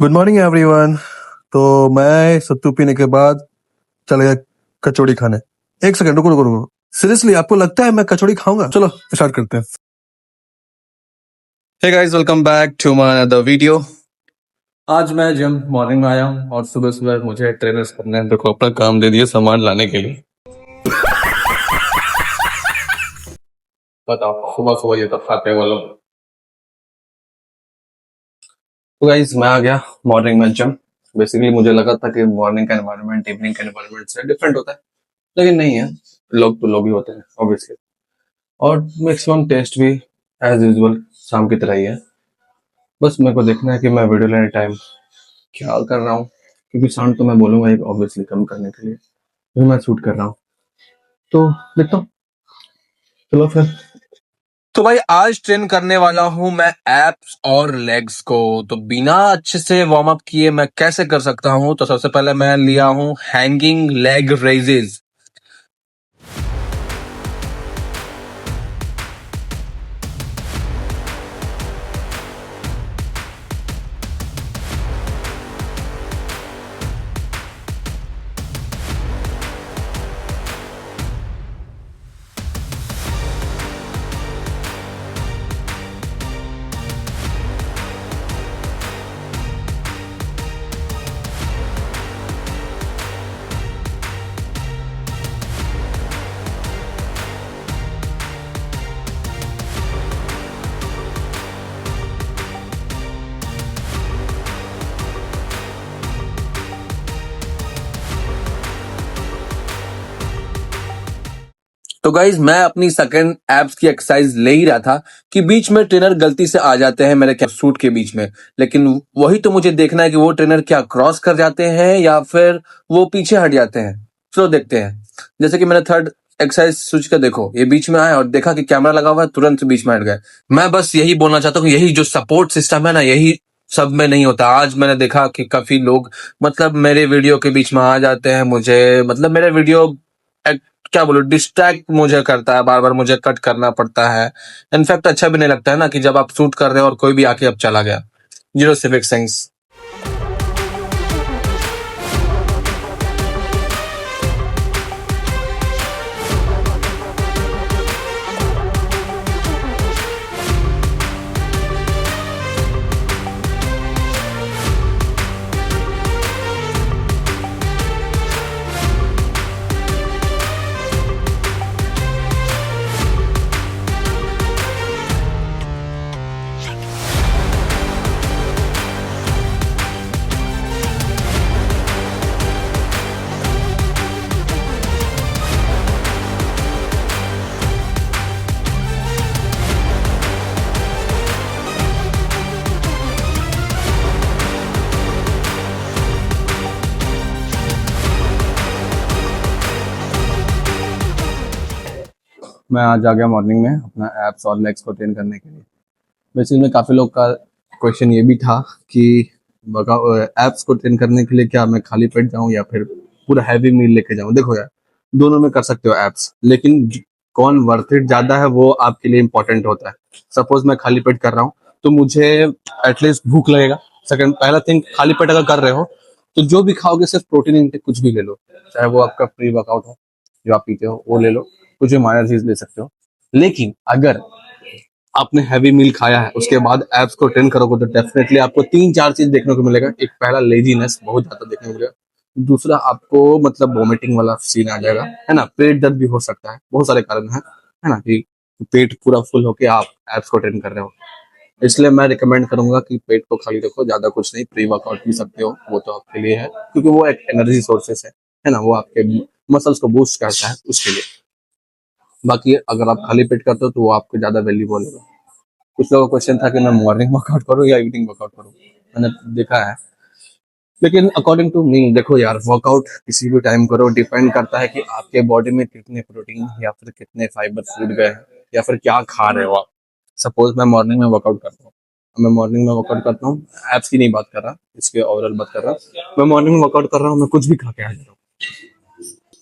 Good morning everyone. तो मैं सत्तू पीने के बाद चले गया कचौड़ी खाने। एक सेकंड, रुको रुको रुको। सीरियसली आपको लगता है मैं कचौड़ी खाऊंगा? चलो स्टार्ट करते हैं। Hey guys, welcome back to my another video. आज मैं जिम मॉर्निंग में आया हूँ और सुबह सुबह मुझे ट्रेनर्स करने हैं, देखो अपना काम दे दिए सामान लाने के लिए। बताओ सुबह सुबह ये तो खाते हैं वो लोग। तो गाइस मैं आ गया मॉर्निंग में जिम। बेसिकली मुझे लगा था कि मॉर्निंग का एनवायरनमेंट इवनिंग का एनवायरनमेंट से डिफरेंट होता है, लेकिन नहीं है। लोग तो लोग ही होते हैं ऑब्वियसली, और मैक्सिमम टेस्ट भी एज यूजुअल शाम की तरह ही है। बस मेरे को देखना है कि मैं वीडियो लेने टाइम क्या कर रहा हूँ, क्योंकि साउंड तो मैं बोलूंगा एक ऑब्वियसली कम करने के लिए, फिर मैं शूट कर रहा हूँ। तो देखता हूँ, चलो फिर। तो भाई आज ट्रेन करने वाला हूँ मैं एप्स और लेग्स को। तो बिना अच्छे से वार्म अप किए मैं कैसे कर सकता हूँ? तो सबसे पहले मैं लिया हूँ हैंगिंग लेग रेजेस। तो गाइज मैं अपनी सेकंड एप्स की एक्सरसाइज ले ही रहा था कि बीच में ट्रेनर गलती से आ जाते हैं मेरे सूट के बीच में। लेकिन वही तो मुझे देखना है कि वो ट्रेनर क्या क्रॉस कर जाते हैं या फिर वो पीछे हट जाते हैं। चलो देखते हैं। जैसे कि मैंने थर्ड एक्सरसाइज स्विच कर, देखो ये बीच में आया और देखा कि कैमरा लगा हुआ है, तुरंत बीच में हट गए। मैं बस यही बोलना चाहता हूँ, यही जो सपोर्ट सिस्टम है ना, यही सब में नहीं होता। आज मैंने देखा कि काफी लोग मतलब मेरे वीडियो के बीच में आ जाते हैं, मुझे मतलब मेरे वीडियो क्या बोलो डिस्ट्रैक्ट मुझे करता है, बार बार मुझे कट करना पड़ता है। इनफैक्ट अच्छा भी नहीं लगता है ना कि जब आप शूट कर रहे हो और कोई भी आके अब चला गया। Zero civic sense. मैं आज आ गया मॉर्निंग में अपना एप्स और लेग्स को ट्रेन करने के लिए। बेसिकली में काफ़ी लोग का क्वेश्चन ये भी था कि एप्स को ट्रेन करने के लिए क्या मैं खाली पेट जाऊं या फिर पूरा हैवी मील लेके जाऊं। देखो यार, दोनों में कर सकते हो एप्स, लेकिन कौन वर्थ इट ज़्यादा है वो आपके लिए इंपॉर्टेंट होता है। सपोज मैं खाली पेट कर रहा हूँ तो मुझे एटलीस्ट भूख लगेगा। सेकंड, पहला थिंग, खाली पेट अगर कर रहे हो तो जो भी खाओगे सिर्फ प्रोटीन इंटेक कुछ भी ले लो, चाहे वो आपका प्री वर्कआउट हो जो आप पीते हो वो ले लो, कुछ भी माइनर चीज ले सकते हो। लेकिन अगर आपने हैवी मील खाया है उसके बाद एब्स को ट्रेन करोगे तो डेफिनेटली आपको तीन चार चीज देखने को मिलेगा। एक, पहला लेजीनेस बहुत ज्यादा देखने को मिलेगा। दूसरा, आपको मतलब वोमिटिंग वाला सीन आ जाएगा, है ना। पेट दर्द भी हो सकता है, बहुत सारे कारण है ना, कि पेट पूरा फुल होके आप एब्स को ट्रेन कर रहे हो। इसलिए मैं रिकमेंड करूंगा कि पेट को खाली रखो, ज्यादा कुछ नहीं। प्री वर्कआउट पी सकते हो, वो तो आपके लिए है, क्योंकि वो एक एनर्जी सोर्सेस है ना, वो आपके मसल्स को बूस्ट करता है उसके लिए। बाकी अगर आप खाली पेट करते हो तो वो आपको ज्यादा वैल्यूबल होगा। कुछ लोगों का क्वेश्चन था कि मैं मॉर्निंग वर्कआउट करूँ या इवनिंग वर्कआउट करूँ, मैंने देखा है। लेकिन अकॉर्डिंग टू मी, देखो यार, वर्कआउट किसी भी टाइम करो, डिपेंड करता है कि आपके बॉडी में कितने प्रोटीन या फिर कितने फाइबर फूड गए हैं या फिर क्या खा रहे हो आप। सपोज मैं मॉर्निंग में वर्कआउट करता हूँ, मैं मॉर्निंग में वर्कआउट करता हूँ, एप्स की नहीं बात कर रहा, इसके ओवरऑल बात कर रहा हूँ। मैं मॉर्निंग में वर्कआउट कर रहा हूँ, मैं कुछ भी खा के आ जा रहा हूँ,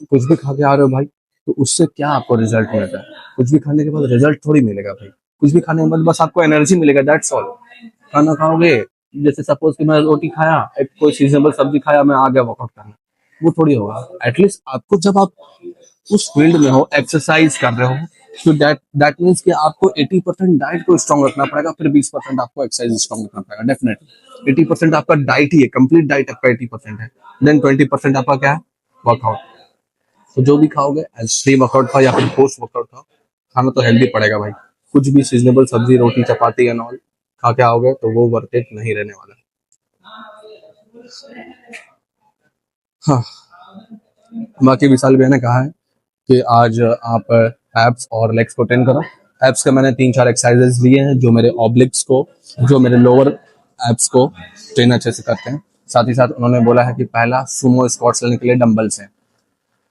कुछ भी खा के आ रहे हो भाई, तो उससे क्या आपको रिजल्ट मिलता है? कुछ भी खाने के बाद रिजल्ट थोड़ी मिलेगा भाई। कुछ भी खाने के बाद बस आपको एनर्जी मिलेगा, दैट्स ऑल। खाना खाओगे, जैसे सपोज कि मैं रोटी खाया, एक कोई सीजनेबल सब्जी खाया, मैं आ गया वर्कआउट करने, वो थोड़ी होगा। एटलीस्ट आपको जब आप उस फील्ड में हो, एक्सरसाइज कर रहे हो, तो दैट मीन्स कि आपको 80% डाइट को स्ट्रॉन्ग रखना पड़ेगा, फिर 20% आपको एक्सरसाइज स्ट्रॉन्ग रखना पड़ेगा। डेफिनेटली 80% आपका डाइट ही है, कंप्लीट डाइट आपका 80% है, देन 20% आपका क्या है, वर्कआउट। तो जो भी खाओगे एज प्री वर्कआउट खाओ या फिर पोस्ट वर्कआउट खाओ, खाना तो हेल्दी पड़ेगा भाई। कुछ भी सीजनेबल सब्जी रोटी चपाती एंड ऑल खा के आओगे तो वो वर्थ इट नहीं रहने वाला। हाँ, बाकी विशाल भैया ने कहा है कि आज आप एब्स और लेग्स को ट्रेन करो। एब्स के मैंने 3-4 एक्सरसाइजेस लिए हैं जो मेरे ऑब्लिक्स को, जो मेरे लोअर एब्स को ट्रेन अच्छे से करते हैं। साथ ही साथ उन्होंने बोला है कि पहला सुमो स्क्वाट्स लेने के लिए डंबल्स हैं।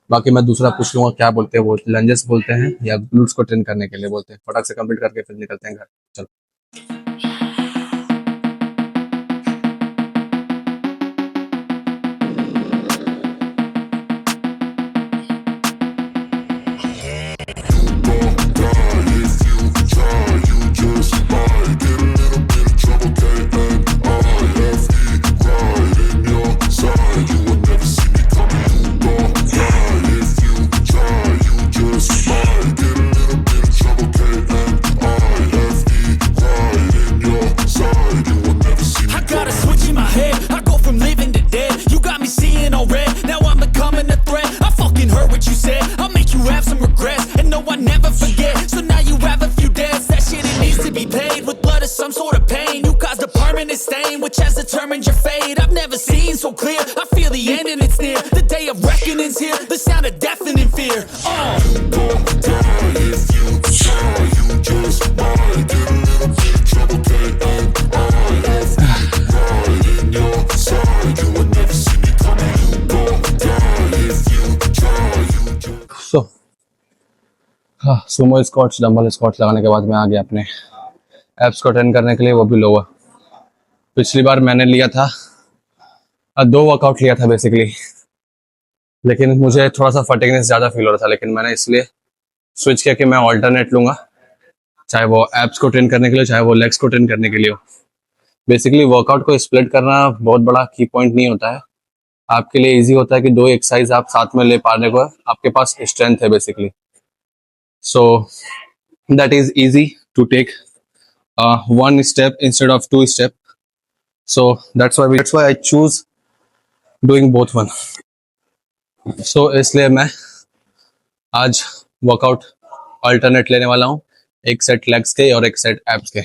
बाकी मैं दूसरा पूछ लूंगा क्या बोलते हैं, वो लंजेस बोलते हैं या ग्लूट्स को ट्रेन करने के लिए बोलते हैं। फटाक से कंप्लीट करके फिर निकलते हैं घर। चलो। I got a switch in my head. I go from living to dead. You got me seeing all red. Now I'm becoming a threat. I fucking heard what you said. I'll make you have some regrets. And no, I never forget. So now you have a few debts. That shit, it needs to be paid with blood or some sort of pain. You caused a permanent stain, which has determined your fate. I've never seen so clear. I feel the end and it's near. The day of reckoning's here. The sound of deafening fear. सो हाँ, Sumo squats dumbbell squats लगाने के बाद मैं आ गया अपने abs को train करने के लिए, वो भी लोअर। पिछली बार मैंने लिया था 2 वर्कआउट लिया था बेसिकली, लेकिन मुझे थोड़ा सा फटीगनेस ज़्यादा फील हो रहा था, लेकिन मैंने इसलिए स्विच किया कि मैं ऑल्टरनेट लूंगा, चाहे वो एब्स को ट्रेन करने के लिए चाहे वो लेग्स को ट्रेन करने के लिए हो। बेसिकली वर्कआउट को स्प्लिट करना बहुत बड़ा की पॉइंट नहीं होता है, आपके लिए इजी होता है कि 2 एक्सरसाइज आप साथ में ले पाने को आपके पास स्ट्रेंथ है basically. So that is easy to take 1 step instead of 2 step. So that's why I choose doing both one. So इसलिए मैं आज वर्कआउट अल्टरनेट लेने वाला हूँ, एक सेट लेग्स के और एक सेट एब्स के।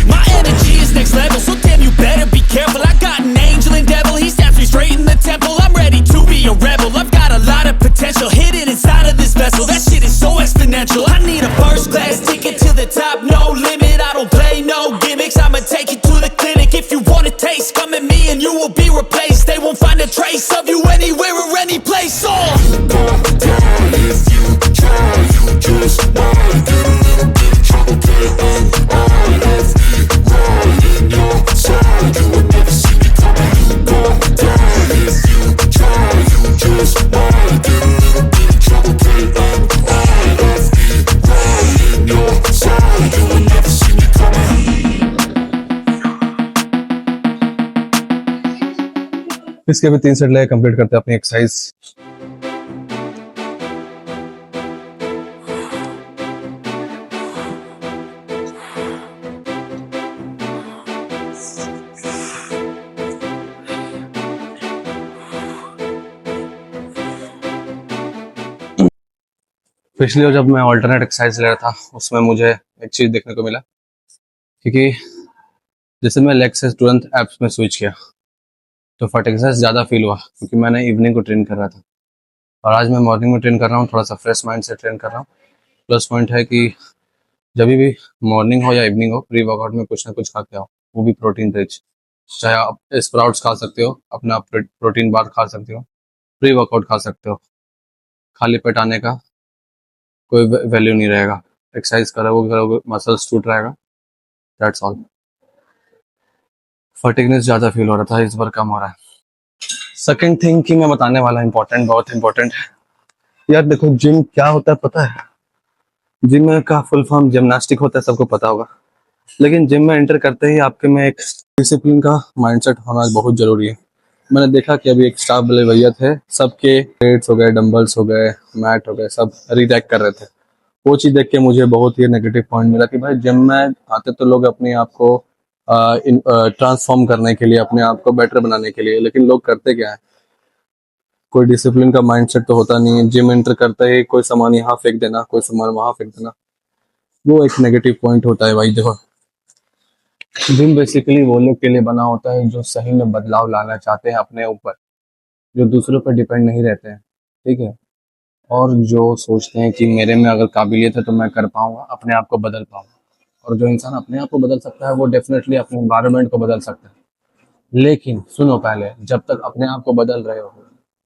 My energy is next level, so damn you better be careful. I got an angel and devil, he stabs me straight in the temple. I'm ready to be a rebel, I've got a lot of potential hidden inside of this vessel. That shit is so exponential. I need a first class ticket to the top, no limit. I don't play no gimmicks, I'ma take you to the clinic. If you want a taste, come at me and you will be replaced. They won't find a trace of you anywhere or any place. So you gon' die if you try, you just might get a little bit of trouble, getting on off me, right in your side. You will never see me coming. You gon' die if you try, you just might get a little bit of trouble, getting on off me, right in your side. You will never see me coming. इसके भी 3 set ले complete करते हैं अपनी exercise. पिछली बार जब मैं alternate exercise ले रहा था उसमें मुझे एक चीज देखने को मिला, क्योंकि जैसे मैं लेग से तुरंत एब्स में स्विच किया तो फटीगनेस ज़्यादा फील हुआ, क्योंकि मैंने इवनिंग को ट्रेन कर रहा था और आज मैं मॉर्निंग में ट्रेन कर रहा हूँ, थोड़ा सा फ्रेश माइंड से ट्रेन कर रहा हूँ। प्लस पॉइंट है कि जब भी मॉर्निंग हो या इवनिंग हो, प्री वर्कआउट में कुछ ना कुछ खा के आओ, वो भी प्रोटीन रिच। चाहे आप स्प्राउट्स खा सकते हो, अपना प्रोटीन बार खा सकते हो, प्री वर्कआउट खा सकते हो। खाली पेट आने का कोई वैल्यू नहीं रहेगा, एक्सरसाइज करोगे मसल्स टूट रहेगा, दैट्स ऑल। फटीगनेस ज़्यादा फील हो रहा था, इस बार कम हो रहा है। सेकंड थिंग कि मैं बताने वाला इम्पोर्टेंट, बहुत इम्पोर्टेंट है यार। देखो जिम क्या होता है पता है? जिम का फुल फॉर्म जिमनास्टिक होता है, सबको पता होगा। लेकिन जिम में एंटर करते ही आपके में एक डिसिप्लिन का माइंडसेट होना बहुत जरूरी है। मैंने देखा कि अभी एक स्टाफ वाले भैया थे, सबके वेट्स हो गए, डंबल्स हो गए, मैट हो गए, सब रीरैक कर रहे थे। वो चीज देख के मुझे बहुत ही नेगेटिव पॉइंट मिला कि भाई जिम में आते तो लोग अपने आप को ट्रांसफॉर्म करने के लिए, अपने आप को बेटर बनाने के लिए, लेकिन लोग करते क्या है? कोई डिसिप्लिन का माइंडसेट तो होता नहीं है। जिम एंटर करते ही कोई सामान यहाँ फेंक देना, कोई सामान वहां फेंक देना, वो एक नेगेटिव पॉइंट होता है भाई। देखो जिम बेसिकली वो लोग के लिए बना होता है जो सही में बदलाव लाना चाहते हैं अपने ऊपर, जो दूसरों पर डिपेंड नहीं रहते हैं, ठीक है। और जो सोचते हैं कि मेरे में अगर काबिलियत है तो मैं कर पाऊंगा, अपने आप को बदल पाऊंगा। और जो इंसान अपने आप को बदल सकता है वो डेफिनेटली अपने एनवायरनमेंट को बदल सकता है। लेकिन सुनो, पहले जब तक अपने आप को बदल रहे हो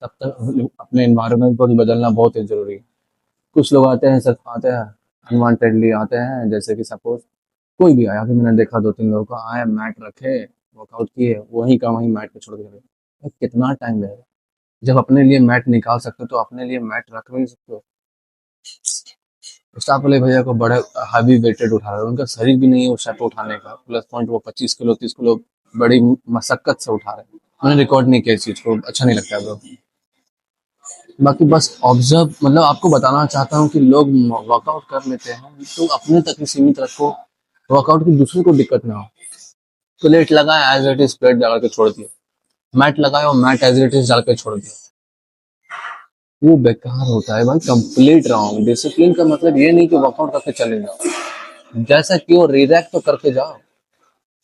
तब तक अपने एनवायरनमेंट को भी बदलना बहुत ही जरूरी है। कुछ लोग आते हैं, सब आते हैं अनवांटेडली आते हैं, जैसे कि सपोज कोई भी आया, कि मैंने देखा 2-3 लोगों को आए, मैट रखे, वर्कआउट किए, वहीं का वहीं मैट पे छोड़ के चले गए। भाई, कितना टाइम लगेगा? जब अपने लिए मैट निकाल सकते हो तो अपने लिए मैट रख भी नहीं सकते हो। स्टाफ वाले भैया को बड़े हैवी वेटेड उठा रहे हैं, उनका शरीर भी नहीं है उस टाइप उठाने का, प्लस पॉइंट वो 25 किलो 30 किलो बड़ी मशक्कत से उठा रहे हैं। मैंने रिकॉर्ड नहीं किया इस चीज को, अच्छा नहीं लगता है ब्रो। बाकी बस ऑब्जर्व, मतलब आपको बताना चाहता हूँ कि लोग वर्कआउट कर लेते हैं तो अपने तक ही सीमित रखो, वर्कआउट की दूसरे को दिक्कत ना हो। प्लेट लगाए एज इट इज, प्लेट डाल के छोड़ दिया। मैट लगाए और मैट एज इट इज डाल के छोड़ दिया। वो बेकार होता है भाई, कंप्लीट रॉन्ग। डिसिप्लिन का मतलब ये नहीं कि वर्कआउट करके चले जाओ, जैसा कि वो रिलैक्स तो करके जाओ।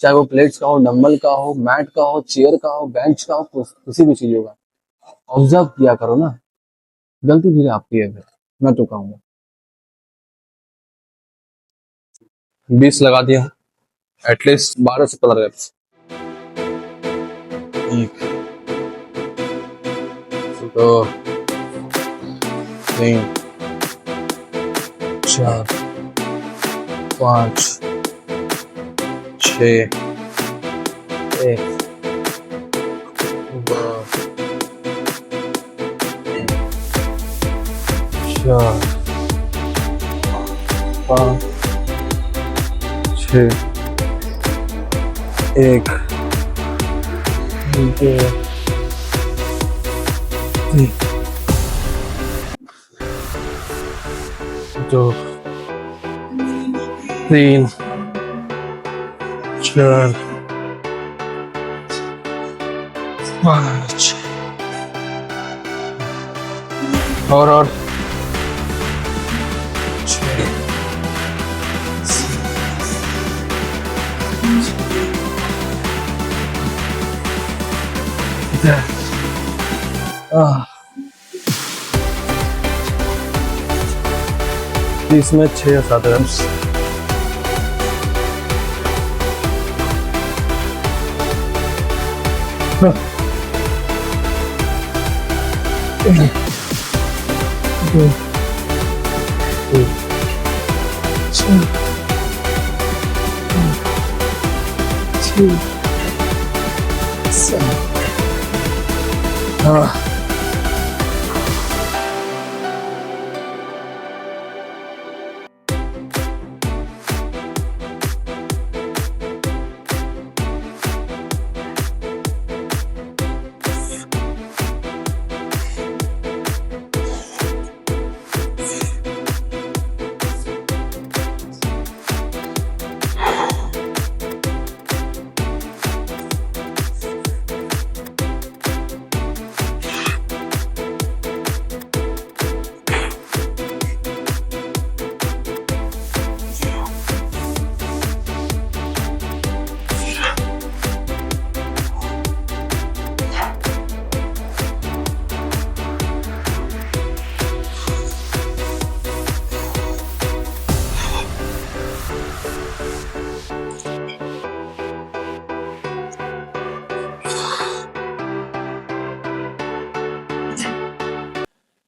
चाहे वो प्लेट्स का हो, डंबल का हो, मैट का हो, चेयर का हो, बेंच का हो, किसी भी चीजों का ऑब्जर्व किया करो ना। गलती फिर आपकी है, फिर मैं तो कहूंगा 20 लगा दिया, एटलीस्ट 12 से 15 reps। 1, 2, 3, 4, 5, 6, 1, 2, 4, 5, 6, 1, 2, 3, 4, 5 और 6, 30 में 6 या 7 reps।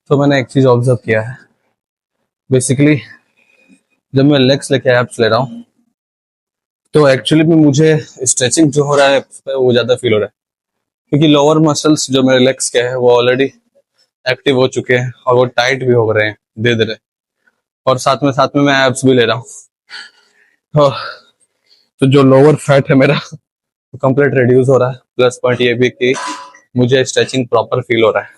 तो मैंने एक चीज ऑब्जर्व किया है, बेसिकली जब मैं लेग्स लेके एब्स ले रहा हूँ तो एक्चुअली में मुझे स्ट्रेचिंग जो हो रहा है वो ज्यादा फील हो रहा है, क्योंकि लोअर मसल्स जो मेरे लेग्स के हैं वो ऑलरेडी एक्टिव हो चुके हैं और वो टाइट भी हो रहे हैं धीरे धीरे, और साथ में मैं एब्स भी ले रहा हूँ। तो जो लोअर फैट है मेरा कंप्लीट रिड्यूस हो रहा है, प्लस पॉइंट ये भी कि मुझे स्ट्रेचिंग प्रॉपर फील हो रहा है।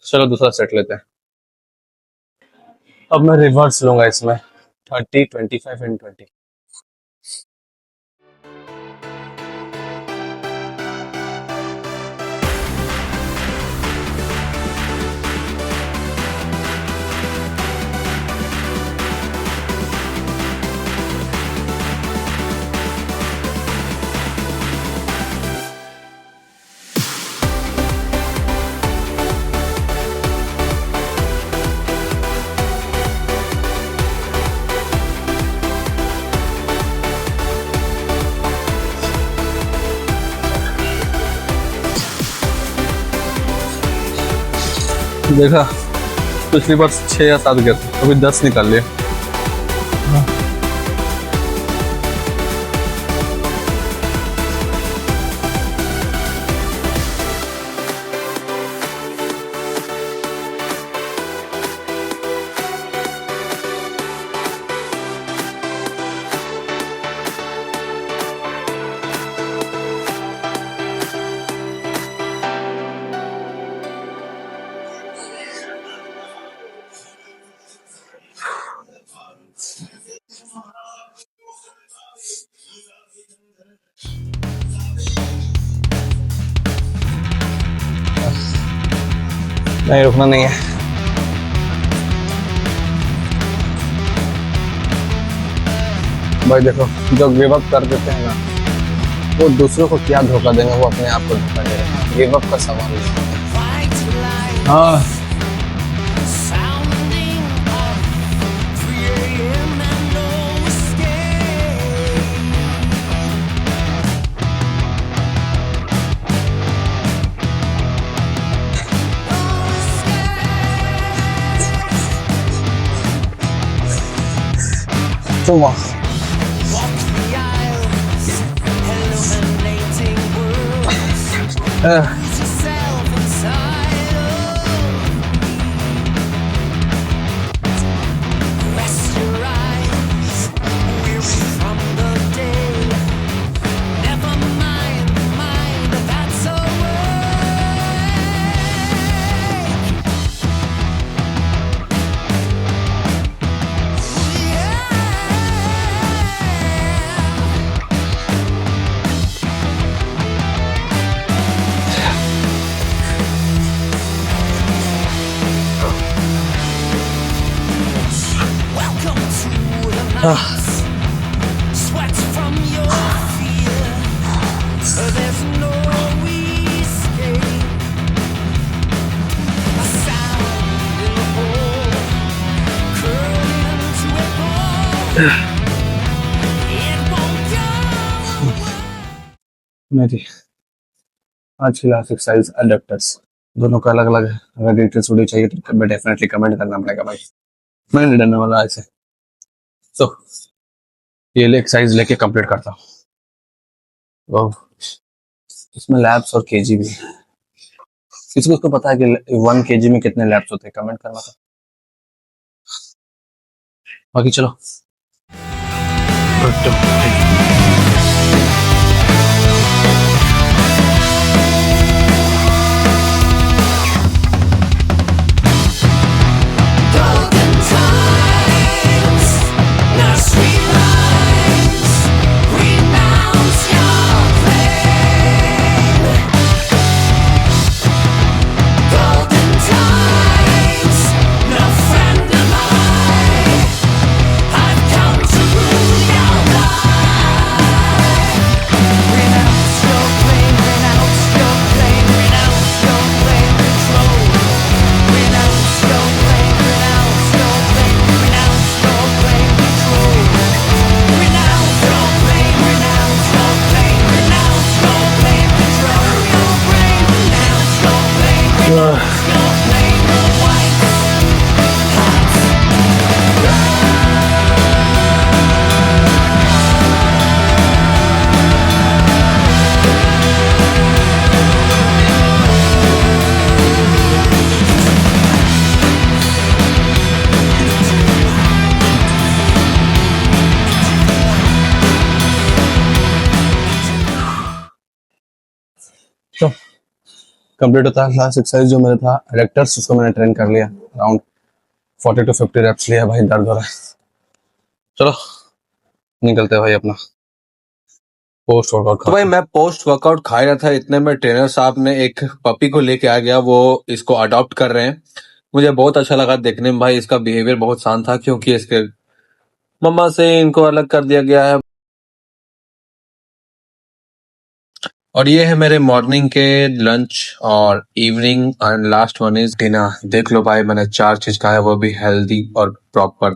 चलो दूसरा सेट लेते हैं। अब मैं रिवर्स लूंगा इसमें 30, 25 एंड 20। देखा, पिछली बार 6 या 7 गए थे, अभी 10 निकाल लिए। नहीं, रुकना नहीं है। भाई देखो, जो गिव अप कर देते हैं ना, वो दूसरों को क्या धोखा देंगे, वो अपने आप को धोखा दे रहे हैं। गिव अप का सवाल नहीं। हाँ, तुम Sweat from your fear. There's no escape. A sound in a hole, curling into a ball. It won't go away. मेरी आज की लास्ट एक्सरसाइज एडक्टर्स, दोनों का अलग अलग है। अगर डिटेल्स वीडियो चाहिए तो मैं डेफिनेटली कमेंट करना पड़ेगा भाई, मैं नहीं डरने वाला आज से। तो ये ले एक्सरसाइज लेके कंप्लीट करता हूँ। इसमें लैप्स और केजी भी। किसी को पता है कि 1 kg में कितने लैप्स होते हैं? कमेंट करना था। बाकी चलो तो कंप्लीट होता है। लास्ट एक्सरसाइज जो मेरा था एडक्टर्स, उसको मैंने ट्रेन कर लिया। अराउंड 40 to 50 रेप्स लिया भाई, दर्द हो रहा है। चलो निकलते हैं भाई अपना पोस्ट वर्कआउट। तो भाई मैं पोस्ट वर्कआउट खा रहा था, इतने में ट्रेनर साहब ने एक पपी को लेके आ गया, वो इसको अडॉप्ट कर रहे हैं। मुझे बहुत अच्छा लगा देखने में भाई, इसका बिहेवियर बहुत शांत था क्योंकि इसके मम्मा से इनको अलग कर दिया गया है। और ये है मेरे मॉर्निंग के लंच और evening and last one is dinner. देख लो भाई, मैंने 4 चीज खाया, वो भी हेल्दी और प्रॉपर।